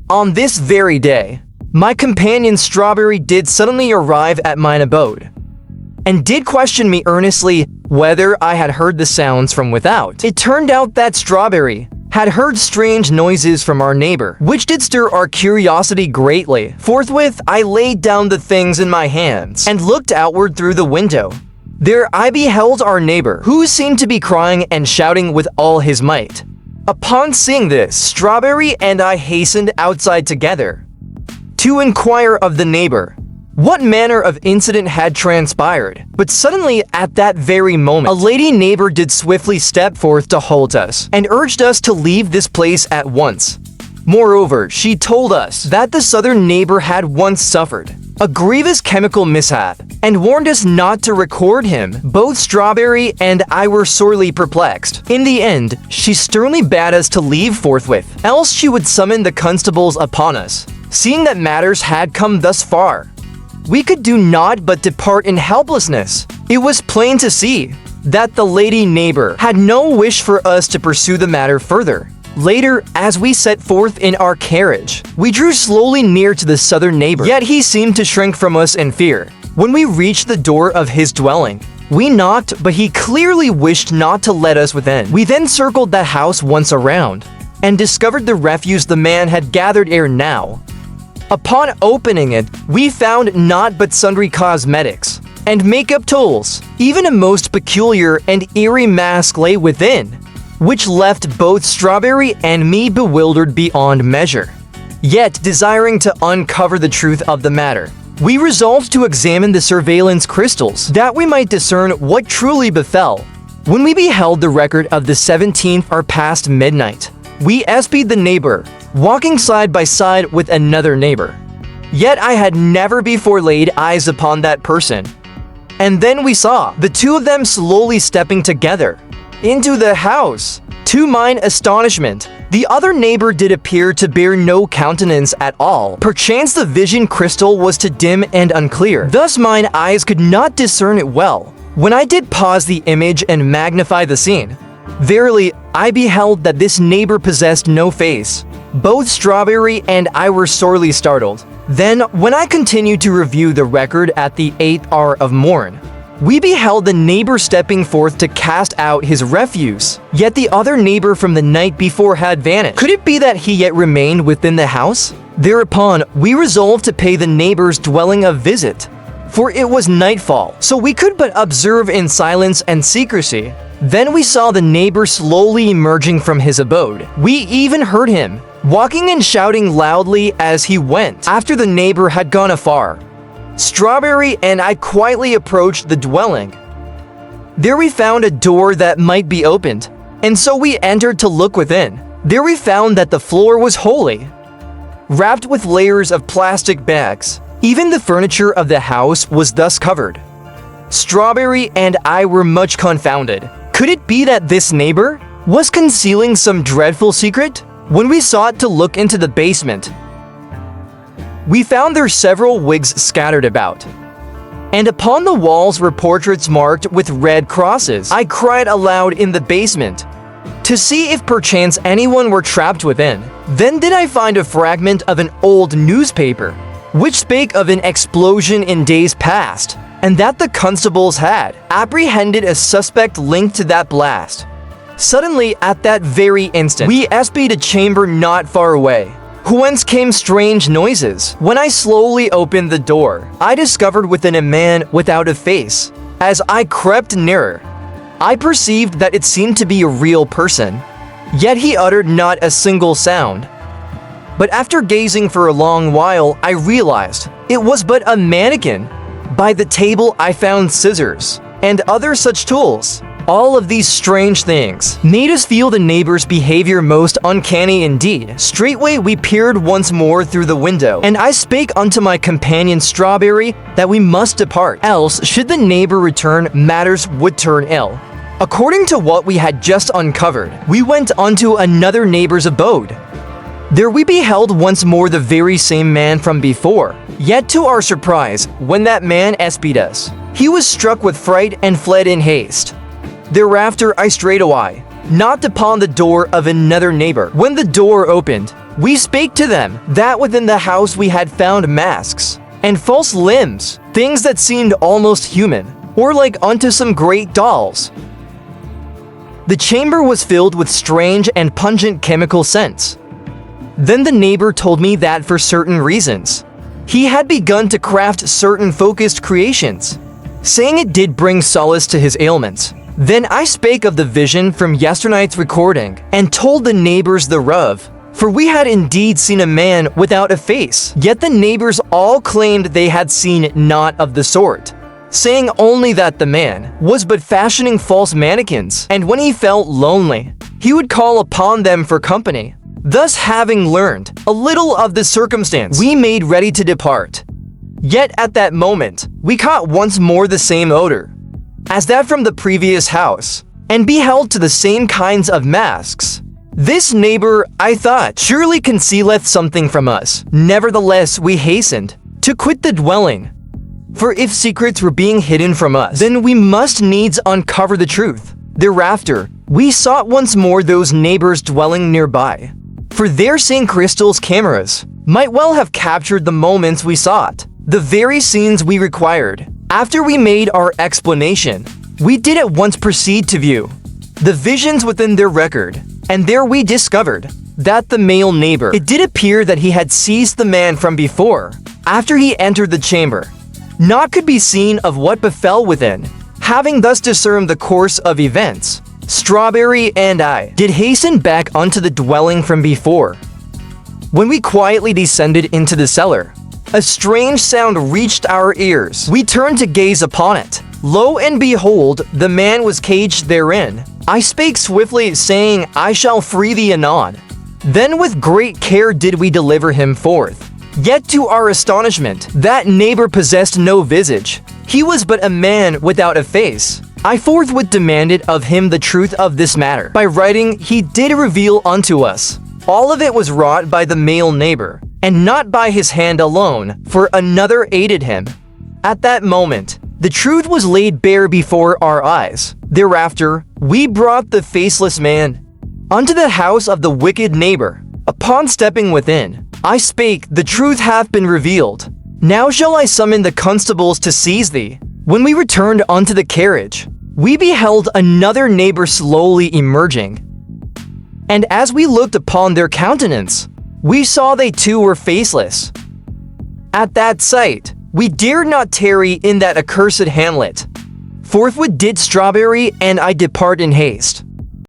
On this very day, my companion Strawberry did suddenly arrive at mine abode, and did question me earnestly whether I had heard the sounds from without. It turned out that Strawberry had heard strange noises from our neighbor, which did stir our curiosity greatly. Forthwith, I laid down the things in my hands and looked outward through the window. There I beheld our neighbor, who seemed to be crying and shouting with all his might. Upon seeing this, Strawberry and I hastened outside together to inquire of the neighbor what manner of incident had transpired. But suddenly, at that very moment, a lady neighbor did swiftly step forth to halt us and urged us to leave this place at once. Moreover, she told us that the southern neighbor had once suffered a grievous chemical mishap and warned us not to record him. Both Strawberry and I were sorely perplexed. In the end, she sternly bade us to leave forthwith, else she would summon the constables upon us. Seeing that matters had come thus far, we could do naught but depart in helplessness. It was plain to see that the lady neighbor had no wish for us to pursue the matter further. Later, as we set forth in our carriage, we drew slowly near to the southern neighbor, yet he seemed to shrink from us in fear. When we reached the door of his dwelling, we knocked, but he clearly wished not to let us within. We then circled that house once around, and discovered the refuse the man had gathered ere now. Upon opening it, we found naught but sundry cosmetics and makeup tools. Even a most peculiar and eerie mask lay within, which left both Strawberry and me bewildered beyond measure. Yet, desiring to uncover the truth of the matter, we resolved to examine the surveillance crystals, that we might discern what truly befell. When we beheld the record of the 17th or past midnight, we espied the neighbor walking side by side with another neighbor. Yet I had never before laid eyes upon that person. And then we saw the two of them slowly stepping together into the house. To mine astonishment, the other neighbor did appear to bear no countenance at all. Perchance the vision crystal was too dim and unclear. Thus mine eyes could not discern it well. When I did pause the image and magnify the scene, verily, I beheld that this neighbor possessed no face. Both Strawberry and I were sorely startled. Then, when I continued to review the record at the 8th hour of morn, we beheld the neighbor stepping forth to cast out his refuse. Yet the other neighbor from the night before had vanished. Could it be that he yet remained within the house? Thereupon, we resolved to pay the neighbor's dwelling a visit, for it was nightfall, so we could but observe in silence and secrecy. Then we saw the neighbor slowly emerging from his abode. We even heard him walking and shouting loudly as he went. After the neighbor had gone afar, Strawberry and I quietly approached the dwelling. There we found a door that might be opened, and so we entered to look within. There we found that the floor was wholly wrapped with layers of plastic bags. Even the furniture of the house was thus covered. Strawberry and I were much confounded. Could it be that this neighbor was concealing some dreadful secret? When we sought to look into the basement, we found there several wigs scattered about, and upon the walls were portraits marked with red crosses. I cried aloud in the basement to see if perchance anyone were trapped within. Then did I find a fragment of an old newspaper, which spake of an explosion in days past, and that the constables had apprehended a suspect linked to that blast. Suddenly, at that very instant, we espied a chamber not far away, whence came strange noises. When I slowly opened the door, I discovered within a man without a face. As I crept nearer, I perceived that it seemed to be a real person, yet he uttered not a single sound. But after gazing for a long while, I realized it was but a mannequin. By the table, I found scissors and other such tools. All of these strange things made us feel the neighbor's behavior most uncanny indeed. Straightway we peered once more through the window, and I spake unto my companion Strawberry that we must depart, else should the neighbor return, matters would turn ill. According to what we had just uncovered, we went unto another neighbor's abode. There we beheld once more the very same man from before. Yet to our surprise, when that man espied us, he was struck with fright and fled in haste. Thereafter I straightway knocked upon the door of another neighbor. When the door opened, We spake to them that within the house we had found masks and false limbs, things that seemed almost human, or like unto some great dolls. The chamber was filled with strange and pungent chemical scents. Then the neighbor told me that for certain reasons, he had begun to craft certain focused creations, saying it did bring solace to his ailments. Then I spake of the vision from yesternight's recording and told the neighbors thereof, for we had indeed seen a man without a face, yet the neighbors all claimed they had seen naught of the sort, saying only that the man was but fashioning false mannequins, and when he felt lonely, he would call upon them for company. Thus, having learned a little of the circumstance, we made ready to depart. Yet at that moment, we caught once more the same odor as that from the previous house, and beheld to the same kinds of masks. This neighbor, I thought, surely concealeth something from us. Nevertheless, we hastened to quit the dwelling, for if secrets were being hidden from us, then we must needs uncover the truth. Thereafter, we sought once more those neighbors dwelling nearby, for their St. Crystal's cameras might well have captured the moments we sought, the very scenes we required. After we made our explanation, we did at once proceed to view the visions within their record, and there we discovered that the male neighbor, it did appear that he had seized the man from before. After he entered the chamber, naught could be seen of what befell within. Having thus discerned the course of events, Strawberry and I did hasten back unto the dwelling from before. When we quietly descended into the cellar, a strange sound reached our ears. We turned to gaze upon it. Lo and behold, the man was caged therein. I spake swiftly, saying, I shall free thee anon. Then with great care did we deliver him forth. Yet to our astonishment, that neighbor possessed no visage. He was but a man without a face. I forthwith demanded of him the truth of this matter. By writing, he did reveal unto us. All of it was wrought by the male neighbor, and not by his hand alone, for another aided him. At that moment, the truth was laid bare before our eyes. Thereafter, we brought the faceless man unto the house of the wicked neighbor. Upon stepping within, I spake, the truth hath been revealed. Now shall I summon the constables to seize thee. When we returned unto the carriage, we beheld another neighbor slowly emerging. And as we looked upon their countenance, we saw they too were faceless. At that sight, we dared not tarry in that accursed hamlet. Forthwith did Strawberry and I depart in haste.